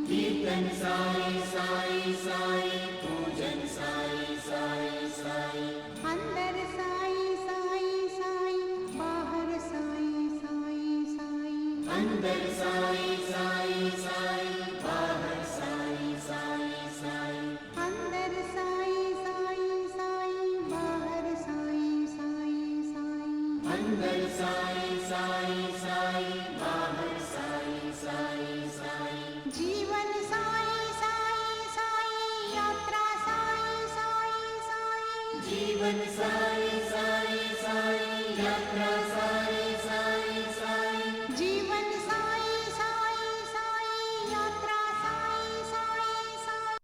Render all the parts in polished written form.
कीर्तन साई साई साई पूजन साई साई साई अंदर साई साई साई बाहर साई साई साई अंदर साई साई साई बाहर साई साई साई अंदर साई साई साई बाहर साई साई साई अंदर साई साई साई बाहर साई साई साई जीवन साई साई साई यात्रा साई साई साई जीवन साई साई साई यात्रा साई साई साई जीवन साई साई साई यात्रा Sai Sai Sai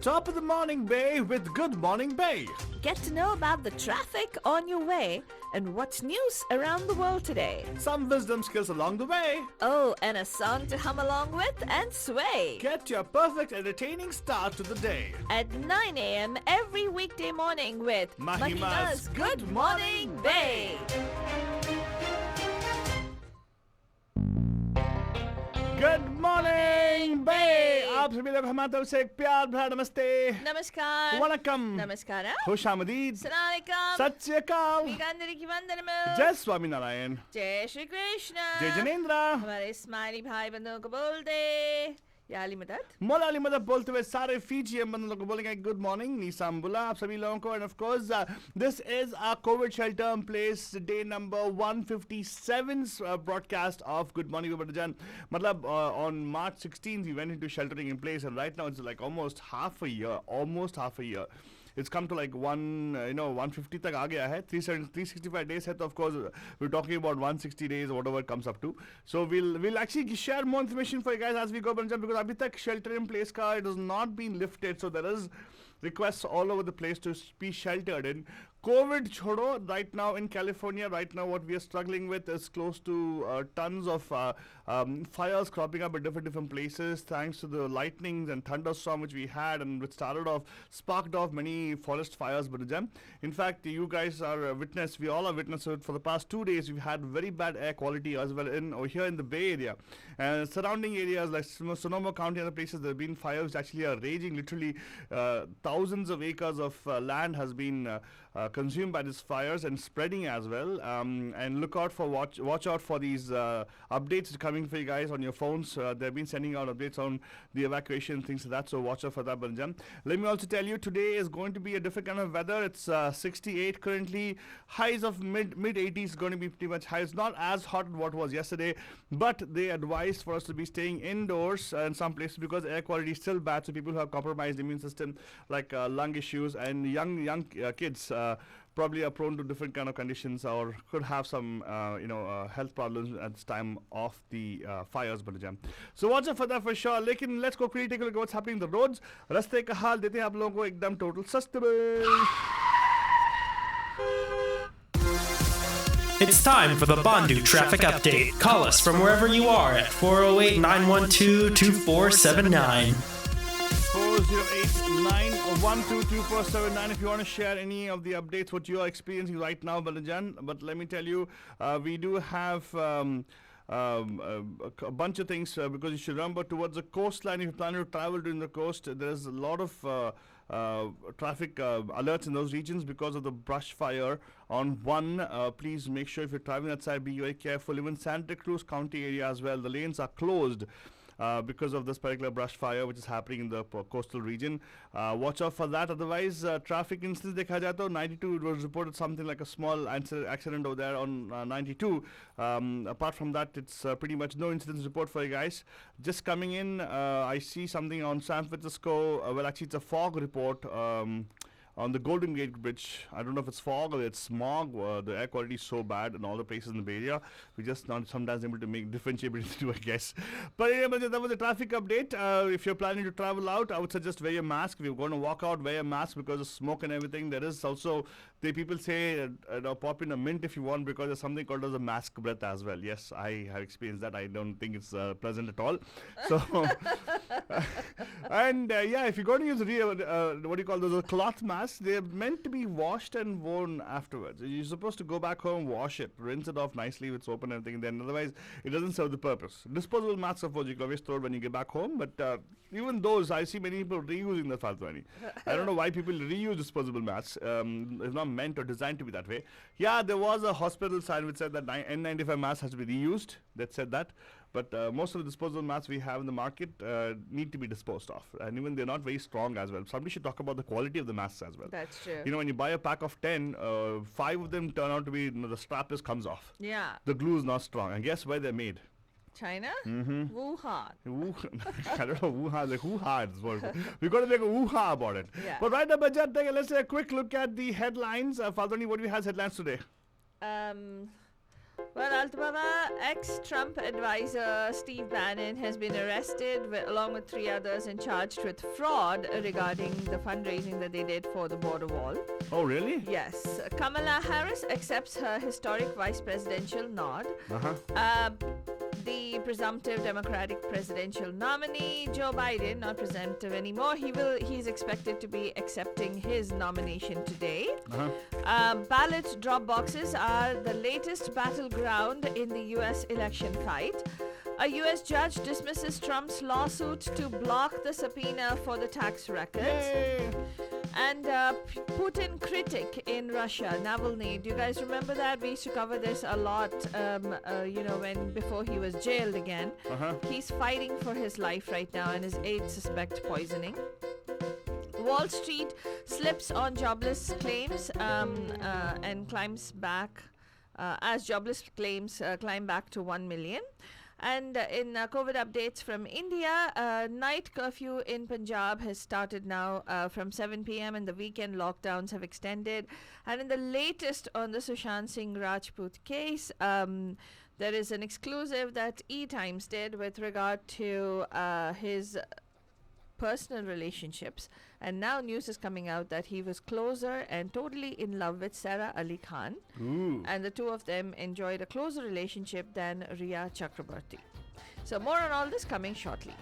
Top of the morning, Bay, with Good Morning Bay. Get to know about the traffic on your way and what's news around the world today. Some wisdom skills along the way. Oh, and a song to hum along with and sway. Get your perfect entertaining start to the day. At 9 a.m. every weekday morning with Mahima's Good Morning Bay. Good morning, Bay. आप सभी लोग हमारी तरफ से एक प्यार भरा नमस्ते, Namaskar. वनकम, Namaskara. खुश आमदीद, Assalamualaikum. सत श्री अकाल, Vikandariki Vandanamil. जय स्वामी नारायण, जय श्री कृष्ण. जय जनेन्द्र, हमारे स्माइली भाई बंधुओं को बोल दे या अली मदद. मौला अली मदद बोलते हुए सारे फीजियन बंधुओं को बोलेंगे गुड मॉर्निंग, नीसाम्बुला आप सभी लोगों को. End of course this is a Covid shelter in Place de number 157 broadcast of Good Morning Vibandajan. मतलब on March 16th we went into sheltering in place, and right now it's like almost half a year. It's come to like 150 तक आ गया है. 365 days है, तो of course we're talking about 160 days or whatever it comes up to. So we'll actually share more information for you guys as we go, because अभी तक shelter in place का it has not been lifted, so there is requests all over the place to be sheltered in. COVID chodo, right now in California, right now what we are struggling with is close to tons of fires cropping up at different places, thanks to the lightnings and thunderstorm which we had, and which sparked off many forest fires. But in fact, you guys are witness, we all are witness to it. For the past 2 days, we've had very bad air quality as well over here in the Bay Area. And surrounding areas like Sonoma County and other places, there have been fires which actually are raging. Literally, thousands of acres of land has been consumed by these fires and spreading as well. And look out for watch out for these updates coming for you guys on your phones. They've been sending out updates on the evacuation, things like that, so watch out for that. Banjam, let me also tell you, today is going to be a different kind of weather. It's 68 currently, highs of mid 80s, going to be pretty much high. It's not as hot as what was yesterday, but they advised for us to be staying indoors in some places because air quality is still bad. So people who have compromised immune system, like lung issues, and young kids probably are prone to different kind of conditions or could have some health problems at this time of the fires. So watch out for that for sure. Lekin let's go quickly take a look at what's happening on the roads. रास्ते का हाल देते हैं आप लोगों को एकदम total sustainable. It's time for the Bandu traffic update. Call us from wherever you are at 408-912-2479. 408-912-2479 if you want to share any of the updates what you are experiencing right now, Balajan. But let me tell you, we do have a bunch of things because you should remember, towards the coastline, if you plan to travel during the coast, there's a lot of traffic alerts in those regions because of the brush fire on one. Please make sure if you're traveling that side, be very careful. Even Santa Cruz County area as well, the lanes are closed because of this particular brush fire which is happening in the coastal region. Watch out for that. Otherwise, traffic incidents dekha jaye to 92, it was reported something like a small accident over there on 92. Apart from that, it's pretty much no incidents report for you guys. Just coming in, I see something on San Francisco. Well, actually, it's a fog report. On the Golden Gate Bridge, I don't know if it's fog or it's smog. The air quality is so bad in all the places in the Bay Area. We're just not sometimes able to differentiate between the two, I guess. But anyway, that was a traffic update. If you're planning to travel out, I would suggest wear your mask. If you're going to walk out, wear a mask because of smoke and everything. There is also, people say, pop in a mint if you want, because there's something called as a mask breath as well. Yes, I have experienced that. I don't think it's pleasant at all. So, and yeah, if you're going to use what do you call those, a cloth mask, masks, they're meant to be washed and worn afterwards. You're supposed to go back home, wash it, rinse it off nicely with soap and everything. Then otherwise, it doesn't serve the purpose. Disposable masks, of course, you can always throw it when you get back home. But even those, I see many people reusing the faltwani. I don't know why people reuse disposable masks. It's not meant or designed to be that way. Yeah, there was a hospital sign which said that N95 mask has to be reused. That said that. But most of the disposable masks we have in the market need to be disposed of. And even they're not very strong as well. Somebody should talk about the quality of the masks as well. That's true. You know, when you buy a pack of 10, 5 of them turn out to be, the strap just comes off. Yeah. The glue is not strong. And guess where they're made? China? Wuhan. I don't know, Wuhan, like hoo-ha. We've got to make a hoo-ha about it. Yeah. But right now, Bajat, let's take a quick look at the headlines. Faltoni, what do we have headlines today? Well, Altbaba, ex-Trump advisor Steve Bannon has been arrested along with 3 others and charged with fraud regarding the fundraising that they did for the border wall. Oh, really? Yes. Kamala Harris accepts her historic vice presidential nod. The presumptive Democratic presidential nominee, Joe Biden, not presumptive anymore, he's expected to be accepting his nomination today. Ballot drop boxes are the latest battleground in the U.S. election fight. A U.S. judge dismisses Trump's lawsuit to block the subpoena for the tax records. Yay. And Putin critic in Russia, Navalny. Do you guys remember that? We used to cover this a lot, before he was jailed again. He's fighting for his life right now, and his aides suspect poisoning. Wall Street slips on jobless claims and climbs back as jobless claims climb back to 1 million. And in COVID updates from India, night curfew in Punjab has started now from 7 p.m. and the weekend lockdowns have extended. And in the latest on the Sushant Singh Rajput case, there is an exclusive that E-Times did with regard to his personal relationships. And now news is coming out that he was closer and totally in love with Sarah Ali Khan. Ooh. And the two of them enjoyed a closer relationship than Riya Chakrabarti. So more on all this coming shortly.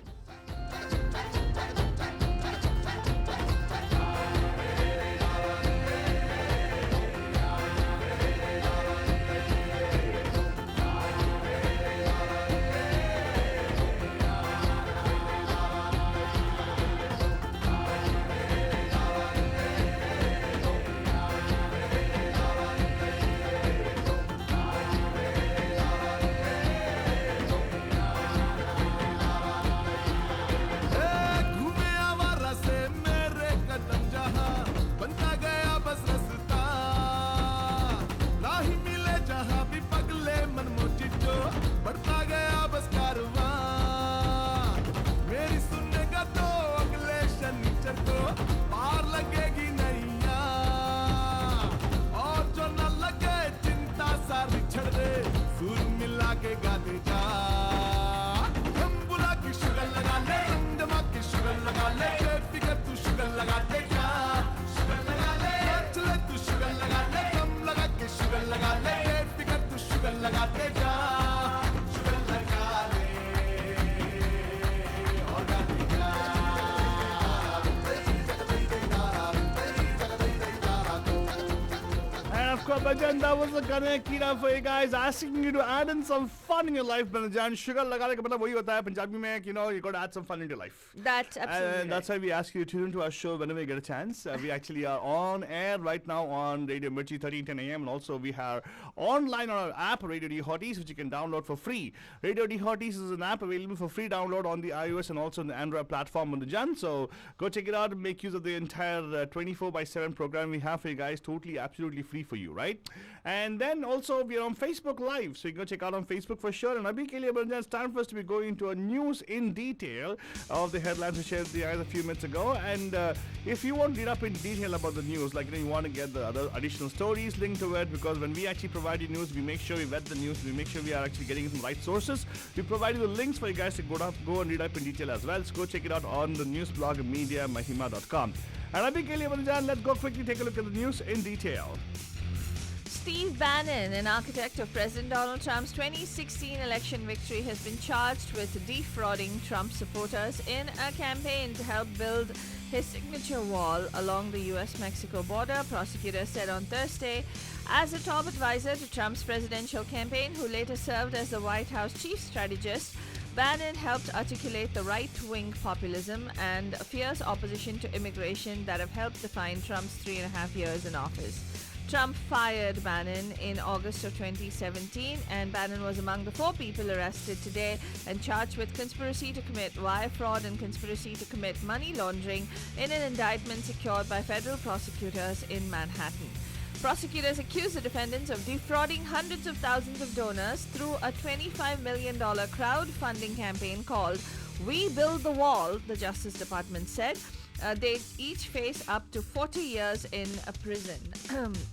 Banajan, that was the Gane Kira for you guys, asking you to add in some fun in your life, Banajan. Sugar lagane ka matlab wahi hota hai Punjabi mein, you got to add some fun into your life. That's absolutely And that's why we ask you to tune into our show whenever you get a chance. We actually are on air right now on Radio Mirchi 1310 AM, and also we are online on our app, Radio D Hotties, which you can download for free. Radio D Hotties is an app available for free download on the iOS and also on the Android platform on the Jan. So go check it out and make use of the entire 24/7 program we have for you guys, totally, absolutely free for you, right? And then also we are on Facebook Live, so you can go check out on Facebook for sure. And Abhi ke liye it's time for us to be going into a news in detail of the headlines we shared with you guys a few minutes ago. And if you want to read up in detail about the news, like you want to get the other additional stories linked to it, because when we actually provide you news, we make sure we vet the news, we make sure we are actually getting it from the right sources. We provide you the links for you guys to go and read up in detail as well. So go check it out on the news blog mediamahima.com. And Abhi ke liye let's go quickly take a look at the news in detail. Steve Bannon, an architect of President Donald Trump's 2016 election victory, has been charged with defrauding Trump supporters in a campaign to help build his signature wall along the U.S.-Mexico border, prosecutors said on Thursday. As a top advisor to Trump's presidential campaign, who later served as the White House chief strategist, Bannon helped articulate the right-wing populism and fierce opposition to immigration that have helped define Trump's 3.5 years in office. Trump fired Bannon in August of 2017, and Bannon was among the 4 people arrested today and charged with conspiracy to commit wire fraud and conspiracy to commit money laundering in an indictment secured by federal prosecutors in Manhattan. Prosecutors accuse the defendants of defrauding hundreds of thousands of donors through a $25 million crowdfunding campaign called We Build the Wall, the Justice Department said. They each face up to 40 years in a prison.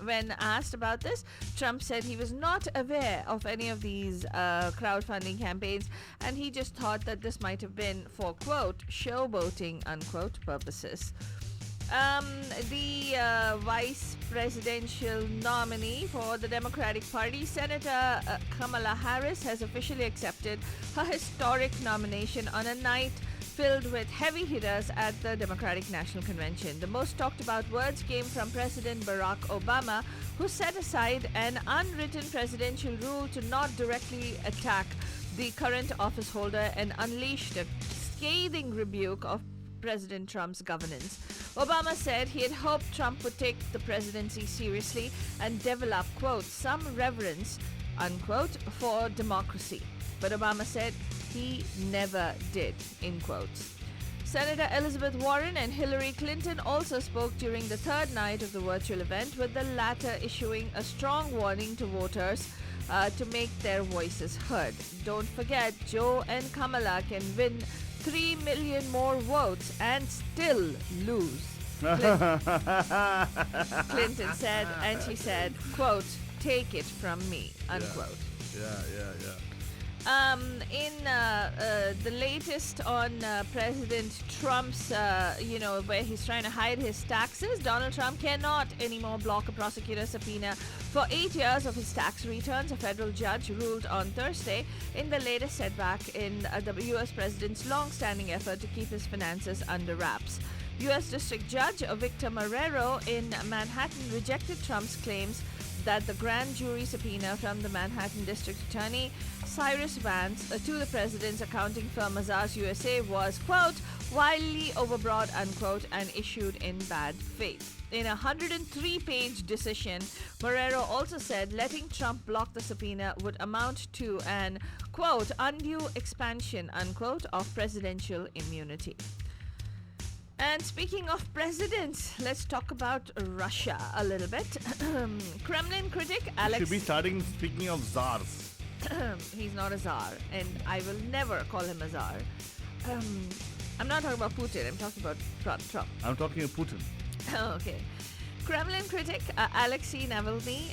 When asked about this, Trump said he was not aware of any of these crowdfunding campaigns, and he just thought that this might have been for, quote, showboating, unquote, purposes. The vice presidential nominee for the Democratic Party, Senator Kamala Harris, has officially accepted her historic nomination on a night filled with heavy hitters at the Democratic National Convention. The most talked about words came from President Barack Obama, who set aside an unwritten presidential rule to not directly attack the current office holder and unleashed a scathing rebuke of President Trump's governance. Obama said he had hoped Trump would take the presidency seriously and develop, quote, some reverence, unquote, for democracy. But Obama said he never did, in quotes. Senator Elizabeth Warren and Hillary Clinton also spoke during the third night of the virtual event, with the latter issuing a strong warning to voters to make their voices heard. Don't forget, Joe and Kamala can win 3 million more votes and still lose. Clinton said, and she said, quote, take it from me, unquote. Yeah. In the latest on President Trump's, where he's trying to hide his taxes, Donald Trump cannot anymore block a prosecutor subpoena for 8 years of his tax returns, a federal judge ruled on Thursday, in the latest setback in the U.S. president's long-standing effort to keep his finances under wraps. U.S. District Judge Victor Marrero in Manhattan rejected Trump's claims that the grand jury subpoena from the Manhattan District Attorney Cyrus Vance to the president's accounting firm Mazars USA was, quote, wildly overbroad, unquote, and issued in bad faith. In a 103-page decision, Marrero also said letting Trump block the subpoena would amount to an, quote, undue expansion, unquote, of presidential immunity. And speaking of presidents, let's talk about Russia a little bit. Kremlin critic Alex... Should be starting speaking of czars. He's not a czar, and I will never call him a czar. I'm not talking about Putin, I'm talking about Trump. I'm talking of Putin. Okay. Kremlin critic Alexei Navalny,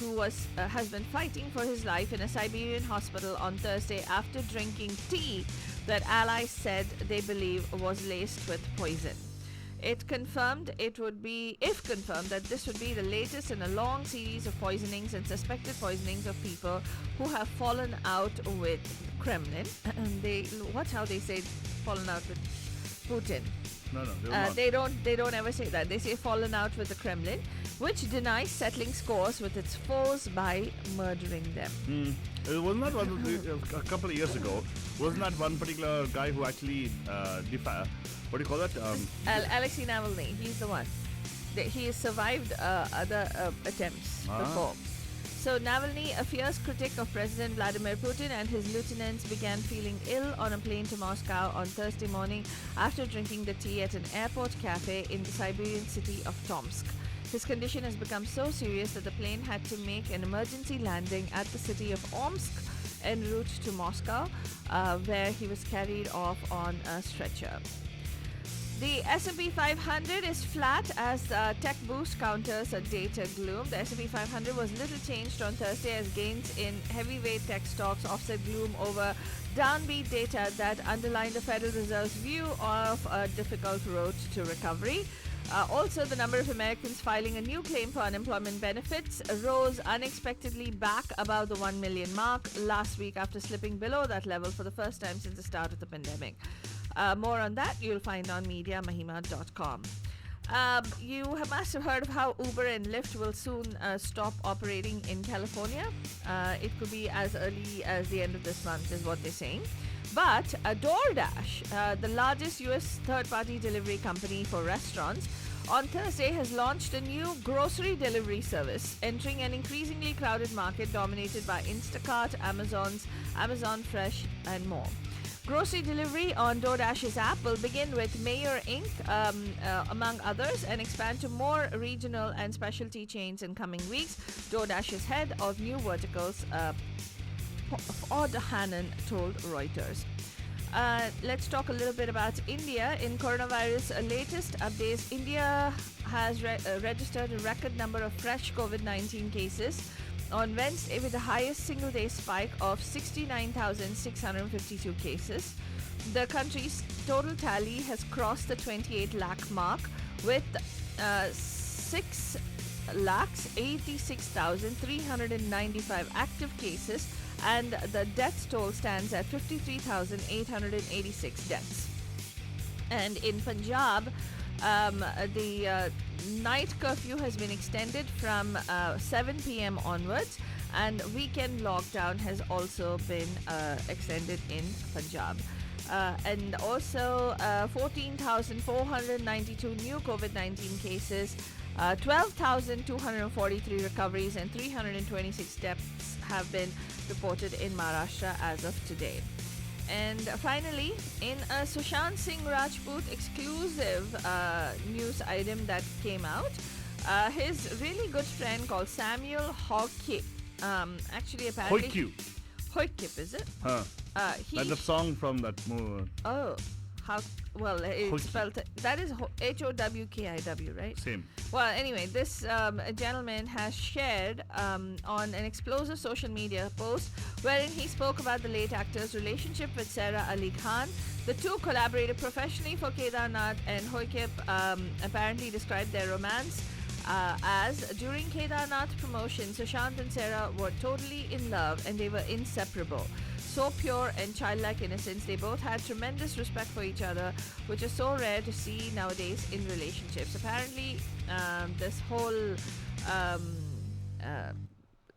who has been fighting for his life in a Siberian hospital on Thursday after drinking tea that allies said they believe was laced with poison. If confirmed, that this would be the latest in a long series of poisonings and suspected poisonings of people who have fallen out with Kremlin. Watch how they say fallen out with Putin. No, they don't ever say that. They say fallen out with the Kremlin, which denies settling scores with its foes by murdering them. It was not a couple of years ago. Wasn't that one particular guy who actually what do you call that? Alexei Navalny. He's the one. He has survived other attempts before. So Navalny, a fierce critic of President Vladimir Putin and his lieutenants, began feeling ill on a plane to Moscow on Thursday morning after drinking the tea at an airport cafe in the Siberian city of Tomsk. His condition has become so serious that the plane had to make an emergency landing at the city of Omsk en route to Moscow, where he was carried off on a stretcher. The S&P 500 is flat as the tech boost counters a data gloom. The S&P 500 was little changed on Thursday as gains in heavyweight tech stocks offset gloom over downbeat data that underlined the Federal Reserve's view of a difficult road to recovery. Also, the number of Americans filing a new claim for unemployment benefits rose unexpectedly back above the 1 million mark last week after slipping below that level for the first time since the start of the pandemic. More on that you'll find on mediamahima.com. Must have heard of how Uber and Lyft will soon stop operating in California. It could be as early as the end of this month, is what they're saying. But DoorDash, the largest US third-party delivery company for restaurants, on Thursday has launched a new grocery delivery service, entering an increasingly crowded market dominated by Instacart, Amazon Fresh, and more. Grocery delivery on DoorDash's app will begin with Mayor Inc., among others, and expand to more regional and specialty chains in coming weeks. DoorDash's head of new verticals, Odd Hannon, told Reuters. Let's talk a little bit about India. In coronavirus latest updates, India has registered a record number of fresh COVID-19 cases on Wednesday, with the highest single-day spike of 69,652 cases. The country's total tally has crossed the 28 lakh mark, with 6,86,395 active cases, and the death toll stands at 53,886 deaths. And in Punjab, the night curfew has been extended from 7 p.m. onwards, and weekend lockdown has also been extended in Punjab. And also 14,492 new COVID-19 cases, 12,243 recoveries, and 326 deaths have been reported in Maharashtra as of today. And finally, in a Sushant Singh Rajput exclusive news item that came out, his really good friend called Samuel Hockip, actually apparently... Hoykip, is it? Huh. Like the song from that movie. Oh, how... Well, it's spelled... That is Howkiw, right? Same. Well, anyway, this gentleman has shared on an explosive social media post wherein he spoke about the late actor's relationship with Sarah Ali Khan. The two collaborated professionally for Kedarnath, and Hoykip apparently described their romance as during Kedarnath promotion, Sushant and Sarah were totally in love and they were inseparable. So pure and childlike innocence. They both had tremendous respect for each other, which is so rare to see nowadays in relationships. Apparently, this whole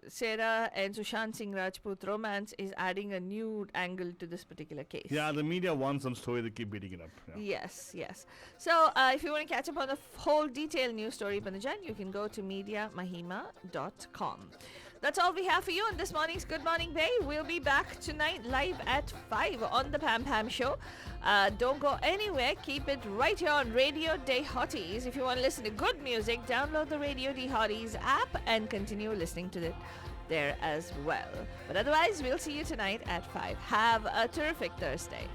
Sarah and Sushant Singh Rajput romance is adding a new angle to this particular case. Yeah, the media wants some story, they keep beating it up. Yeah. Yes. So, if you want to catch up on the whole detailed news story, Panajan, you can go to mediamahima.com. That's all we have for you on this morning's Good Morning Bay. We'll be back tonight live at 5 on the Pam Pam Show. Don't go anywhere. Keep it right here on Radio Day Hotties. If you want to listen to good music, download the Radio Day Hotties app and continue listening to it there as well. But otherwise, we'll see you tonight at 5. Have a terrific Thursday.